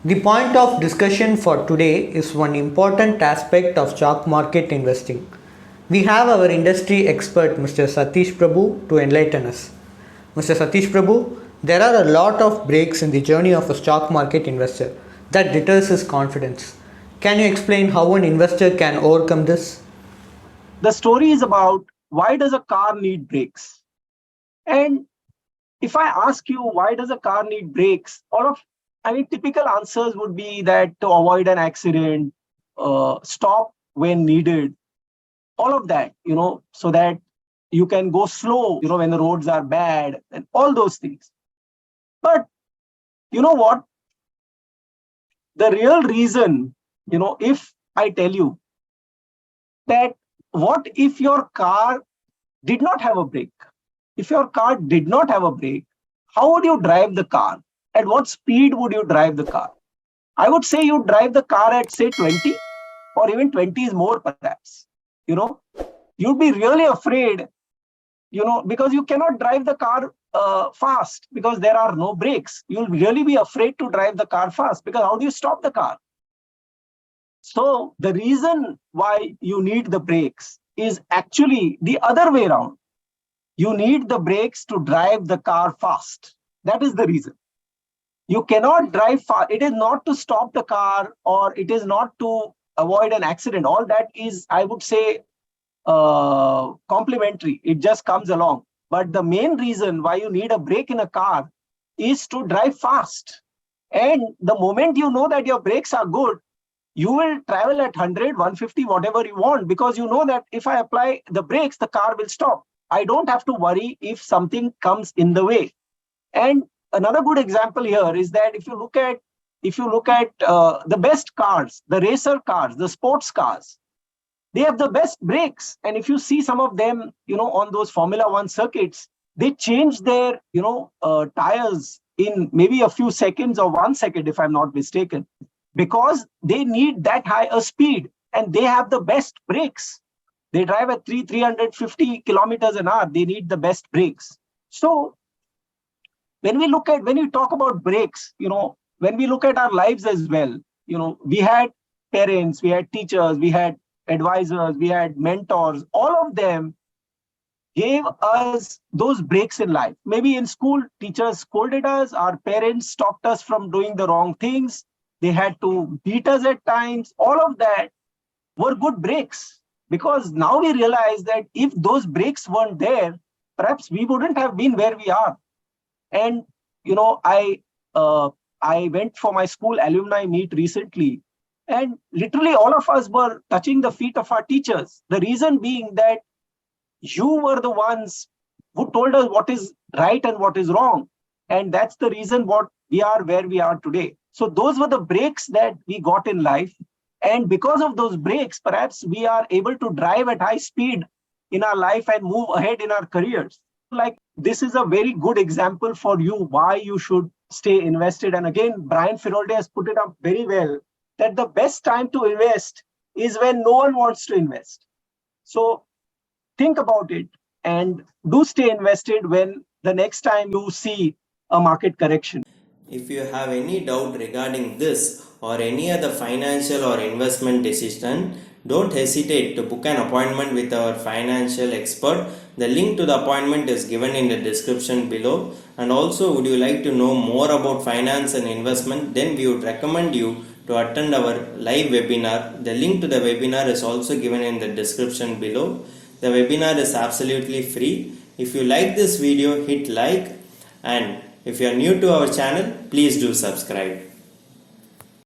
The point of discussion for today is one important aspect of stock market investing. We have our industry expert Mr. Satish Prabhu to enlighten us. Mr. Satish Prabhu, there are a lot of breaks in the journey of a stock market investor that deters his confidence. Can you explain how an investor can overcome this? The story is about why does a car need brakes? And if I ask you why does a car need brakes, typical answers would be that to avoid an accident, stop when needed, all of that, so that you can go slow, when the roads are bad and all those things. But you know what? The real reason, if I tell you that what if your car did not have a brake? If your car did not have a brake, how would you drive the car? At what speed would you drive the car? I would say you drive the car at say 20, or even 20 is more perhaps. You'd be really afraid, because you cannot drive the car fast because there are no brakes. You'll really be afraid to drive the car fast because how do you stop the car? So the reason why you need the brakes is actually the other way around. You need the brakes to drive the car fast. That is the reason. You cannot drive fast. It is not to stop the car or it is not to avoid an accident. All that is, I would say, complementary. It just comes along. But the main reason why you need a brake in a car is to drive fast. And the moment you know that your brakes are good, you will travel at 100, 150, whatever you want, because you know that if I apply the brakes, the car will stop. I don't have to worry if something comes in the way. And another good example here is that if you look at the best cars, the racer cars, the sports cars, they have the best brakes. And if you see some of them, on those Formula One circuits, they change their, tires in maybe a few seconds or 1 second, if I'm not mistaken, because they need that high a speed and they have the best brakes. They drive at 350 kilometers an hour. They need the best brakes. So when we talk about brakes, when we look at our lives as well, we had parents, we had teachers, we had advisors, we had mentors, all of them gave us those breaks in life. Maybe in school, teachers scolded us, our parents stopped us from doing the wrong things. They had to beat us at times. All of that were good breaks, because now we realize that if those breaks weren't there, perhaps we wouldn't have been where we are. And, I went for my school alumni meet recently, and literally all of us were touching the feet of our teachers. The reason being that you were the ones who told us what is right and what is wrong. And that's the reason what we are where we are today. So those were the breaks that we got in life. And because of those breaks, perhaps we are able to drive at high speed in our life and move ahead in our careers. Like, this is a very good example for you why you should stay invested. And again, Brian Firolde has put it up very well, that the best time to invest is when no one wants to invest. So think about it and do stay invested when the next time you see a market correction. If you have any doubt regarding this or any other financial or investment decision, don't hesitate to book an appointment with our financial expert. The link to the appointment is given in the description below. And also, would you like to know more about finance and investment? Then we would recommend you to attend our live webinar. The link to the webinar is also given in the description below. The webinar is absolutely free. If you like this video, hit like, and if you are new to our channel, please do subscribe.